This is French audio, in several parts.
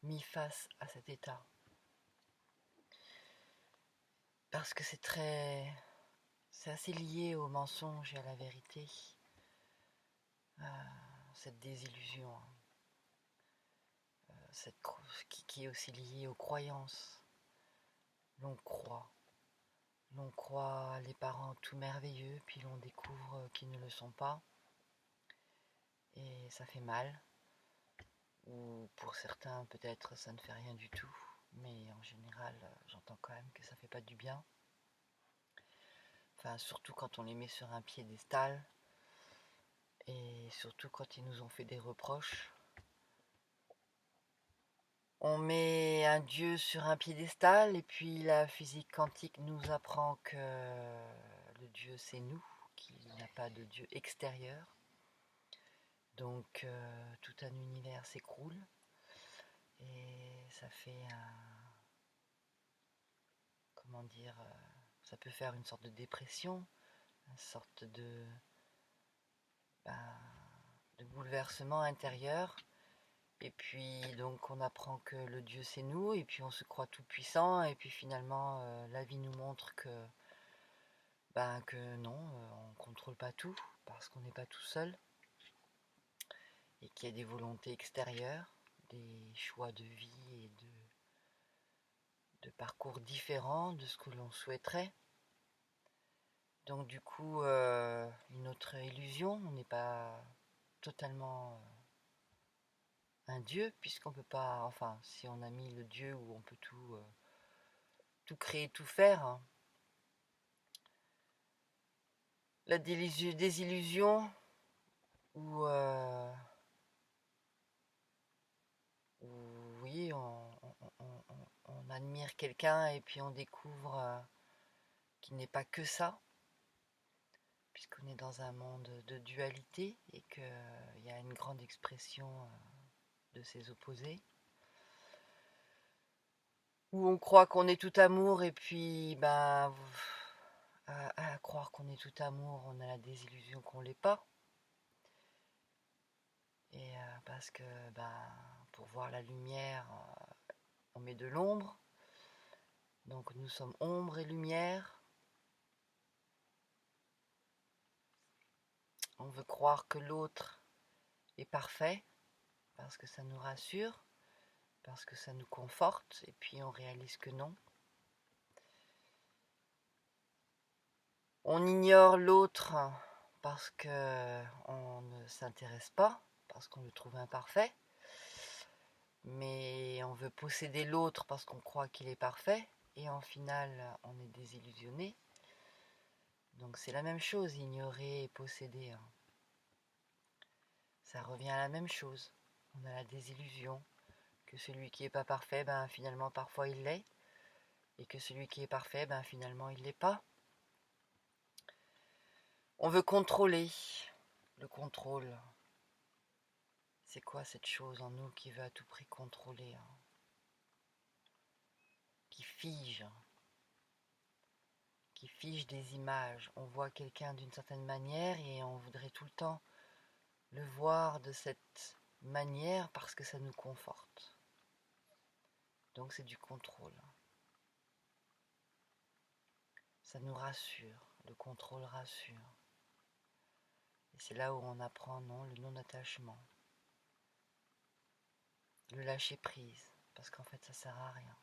mis face à cet état. Parce que c'est assez lié au mensonge et à la vérité, cette désillusion, qui est aussi liée aux croyances. L'on croit. L'on croit les parents tout merveilleux, puis l'on découvre qu'ils ne le sont pas. Et ça fait mal. Ou pour certains, peut-être, ça ne fait rien du tout. Mais en général, j'entends quand même que ça fait pas du bien. Enfin, surtout quand on les met sur un piédestal. Et surtout quand ils nous ont fait des reproches. On met un dieu sur un piédestal et puis la physique quantique nous apprend que le dieu c'est nous, qu'il n'y a pas de dieu extérieur. Donc tout un univers s'écroule et ça fait comment dire, ça peut faire une sorte de dépression, une sorte ben, de bouleversement intérieur. Et puis donc on apprend que le Dieu c'est nous, et puis on se croit tout puissant, et puis finalement la vie nous montre que non, on ne contrôle pas tout, parce qu'on n'est pas tout seul, et qu'il y a des volontés extérieures, des choix de vie et de parcours différents de ce que l'on souhaiterait. Donc du coup, une autre illusion, on n'est pas totalement un dieu, puisqu'on peut pas, enfin, si on a mis le dieu où on peut tout créer, tout faire, hein. La désillusion où oui, on admire quelqu'un et puis on découvre qu'il n'est pas que ça, puisqu'on est dans un monde de dualité et qu'il y a une grande expression de ces opposés. Où on croit qu'on est tout amour et puis à croire qu'on est tout amour, on a la désillusion qu'on l'est pas. Et parce que pour voir la lumière, on met de l'ombre. Donc nous sommes ombre et lumière. On veut croire que l'autre est parfait parce que ça nous rassure, parce que ça nous conforte, et puis on réalise que non. On ignore l'autre parce qu'on ne s'intéresse pas, parce qu'on le trouve imparfait. Mais on veut posséder l'autre parce qu'on croit qu'il est parfait, et en final on est désillusionné. Donc c'est la même chose, ignorer et posséder. Ça revient à la même chose. On a la désillusion que celui qui n'est pas parfait, finalement parfois il l'est, et que celui qui est parfait, finalement il l'est pas. On veut contrôler. Le contrôle, c'est quoi cette chose en nous qui veut à tout prix contrôler, qui fige des images. On voit quelqu'un d'une certaine manière et on voudrait tout le temps le voir de cette manière parce que ça nous conforte. Donc c'est du contrôle. Ça nous rassure, le contrôle rassure. Et c'est là où on apprend le non-attachement. Le lâcher prise, parce qu'en fait ça sert à rien.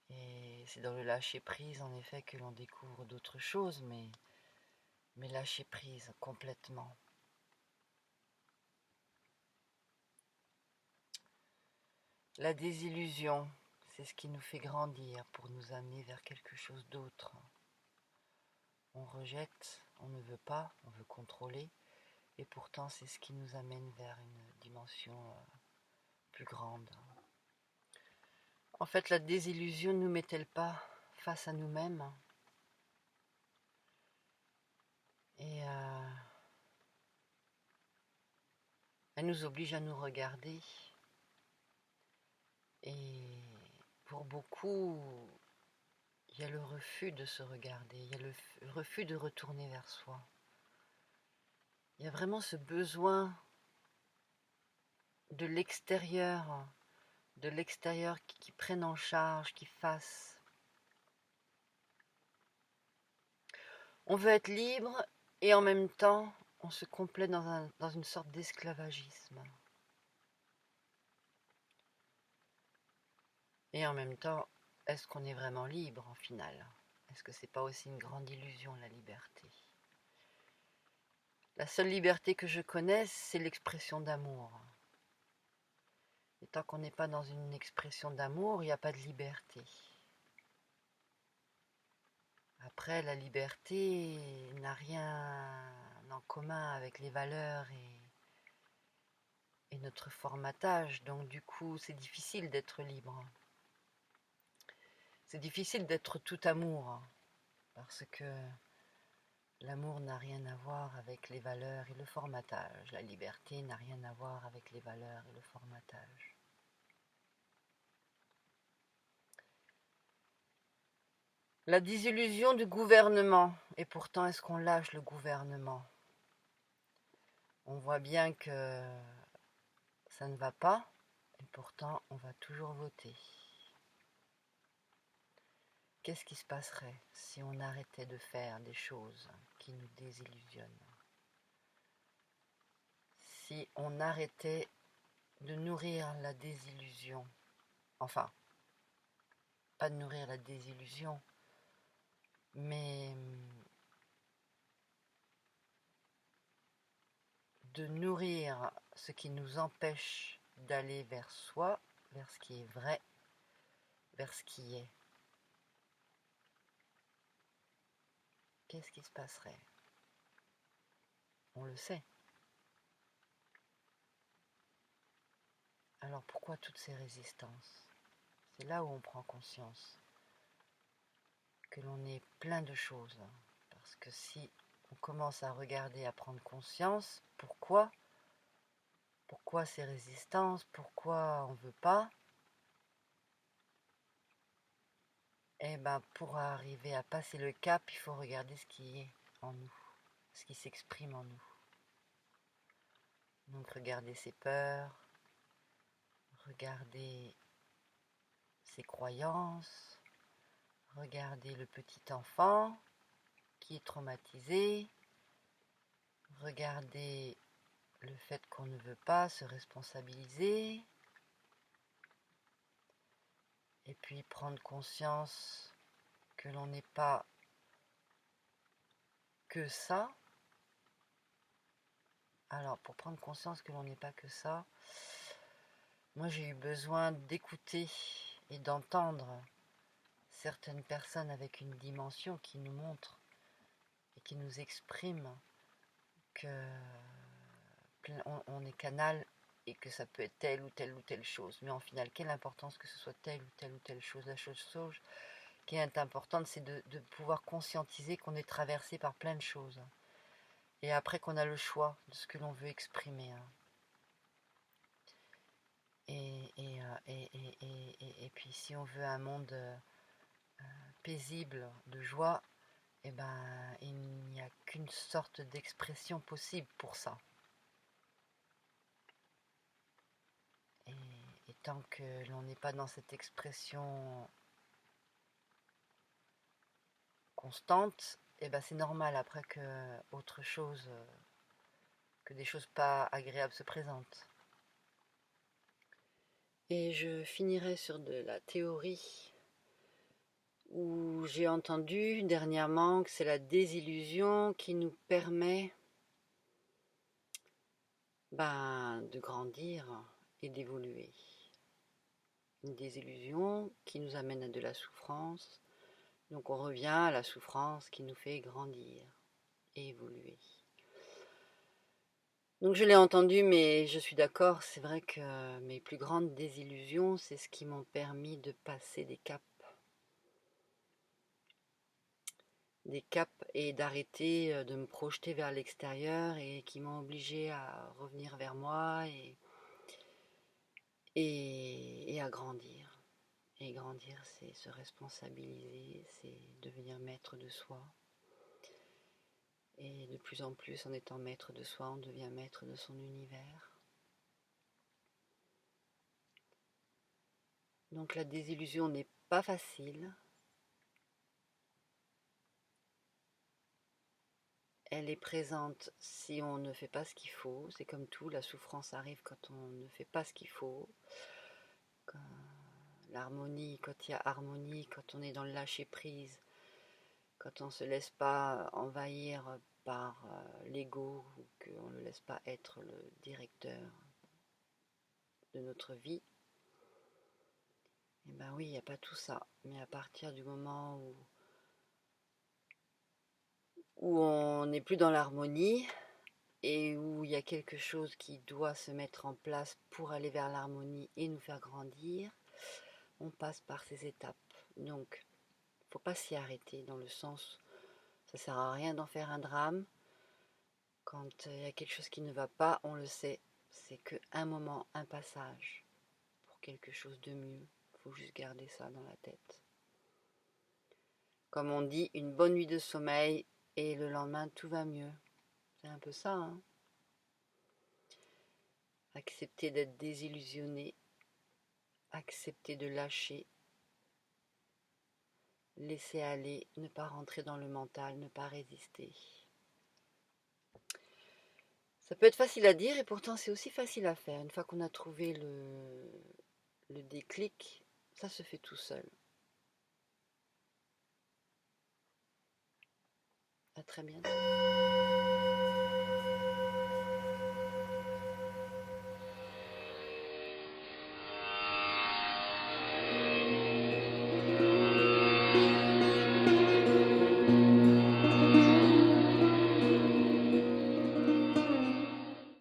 Et c'est dans le lâcher prise en effet que l'on découvre d'autres choses, mais lâcher prise complètement. La désillusion, c'est ce qui nous fait grandir pour nous amener vers quelque chose d'autre. On rejette, on ne veut pas, on veut contrôler, et pourtant c'est ce qui nous amène vers une dimension plus grande. En fait, la désillusion ne nous met-elle pas face à nous-mêmes? Et elle nous oblige à nous regarder. Et pour beaucoup, il y a le refus de se regarder, il y a le refus de retourner vers soi. Il y a vraiment ce besoin de l'extérieur qui prennent en charge, qui fassent. On veut être libre et en même temps, on se complaît dans une sorte d'esclavagisme. Et en même temps, est-ce qu'on est vraiment libre en final? Est-ce que c'est pas aussi une grande illusion, la liberté? La seule liberté que je connaisse, c'est l'expression d'amour. Et tant qu'on n'est pas dans une expression d'amour, il n'y a pas de liberté. Après, la liberté n'a rien en commun avec les valeurs et notre formatage, donc du coup, c'est difficile d'être libre. C'est difficile d'être tout amour, parce que l'amour n'a rien à voir avec les valeurs et le formatage. La liberté n'a rien à voir avec les valeurs et le formatage. La désillusion du gouvernement. Et pourtant, est-ce qu'on lâche le gouvernement? On voit bien que ça ne va pas, et pourtant, on va toujours voter. Qu'est-ce qui se passerait si on arrêtait de faire des choses qui nous désillusionnent? Si on arrêtait de nourrir la désillusion, enfin, pas de nourrir la désillusion, mais de nourrir ce qui nous empêche d'aller vers soi, vers ce qui est vrai, vers ce qui est. Qu'est-ce qui se passerait? On le sait. Alors pourquoi toutes ces résistances? C'est là où on prend conscience que l'on est plein de choses. Parce que si on commence à regarder, à prendre conscience, pourquoi ces résistances, pourquoi on ne veut pas, eh bien pour arriver à passer le cap, il faut regarder ce qui est en nous, ce qui s'exprime en nous. Donc regarder ses peurs, regarder ses croyances, regarder le petit enfant qui est traumatisé, regarder le fait qu'on ne veut pas se responsabiliser, et puis prendre conscience que l'on n'est pas que ça. Alors pour prendre conscience que l'on n'est pas que ça, moi j'ai eu besoin d'écouter et d'entendre certaines personnes avec une dimension qui nous montre et qui nous exprime que on est canal et que ça peut être telle ou telle chose. Mais en final, quelle importance que ce soit telle ou telle chose. La chose qui est importante, c'est de pouvoir conscientiser qu'on est traversé par plein de choses. Et après qu'on a le choix de ce que l'on veut exprimer. Et puis si on veut un monde paisible, de joie, eh ben, il n'y a qu'une sorte d'expression possible pour ça. Et tant que l'on n'est pas dans cette expression constante, eh ben c'est normal après que autre chose, que des choses pas agréables se présentent. Et je finirai sur de la théorie où j'ai entendu dernièrement que c'est la désillusion qui nous permet de grandir et d'évoluer. Une désillusion qui nous amène à de la souffrance. Donc on revient à la souffrance qui nous fait grandir et évoluer. Donc je l'ai entendu, mais je suis d'accord, c'est vrai que mes plus grandes désillusions, c'est ce qui m'ont permis de passer des caps. Des caps et d'arrêter de me projeter vers l'extérieur et qui m'ont obligé à revenir vers moi et à grandir. Et grandir, c'est se responsabiliser, c'est devenir maître de soi. Et de plus en plus, en étant maître de soi, on devient maître de son univers. Donc la désillusion n'est pas facile. Elle est présente si on ne fait pas ce qu'il faut. C'est comme tout, la souffrance arrive quand on ne fait pas ce qu'il faut. L'harmonie, quand il y a harmonie, quand on est dans le lâcher-prise, quand on ne se laisse pas envahir par l'ego, ou qu'on ne le laisse pas être le directeur de notre vie, et ben oui, il n'y a pas tout ça. Mais à partir du moment où on n'est plus dans l'harmonie et où il y a quelque chose qui doit se mettre en place pour aller vers l'harmonie et nous faire grandir, on passe par ces étapes. Donc, il ne faut pas s'y arrêter dans le sens, ça ne sert à rien d'en faire un drame. Quand il y a quelque chose qui ne va pas, on le sait, c'est qu'un moment, un passage pour quelque chose de mieux. Il faut juste garder ça dans la tête. Comme on dit, une bonne nuit de sommeil et le lendemain tout va mieux. C'est un peu ça, hein. Accepter d'être désillusionné, accepter de lâcher, laisser aller, ne pas rentrer dans le mental, ne pas résister. Ça peut être facile à dire et pourtant c'est aussi facile à faire. Une fois qu'on a trouvé le déclic, ça se fait tout seul. À très bientôt.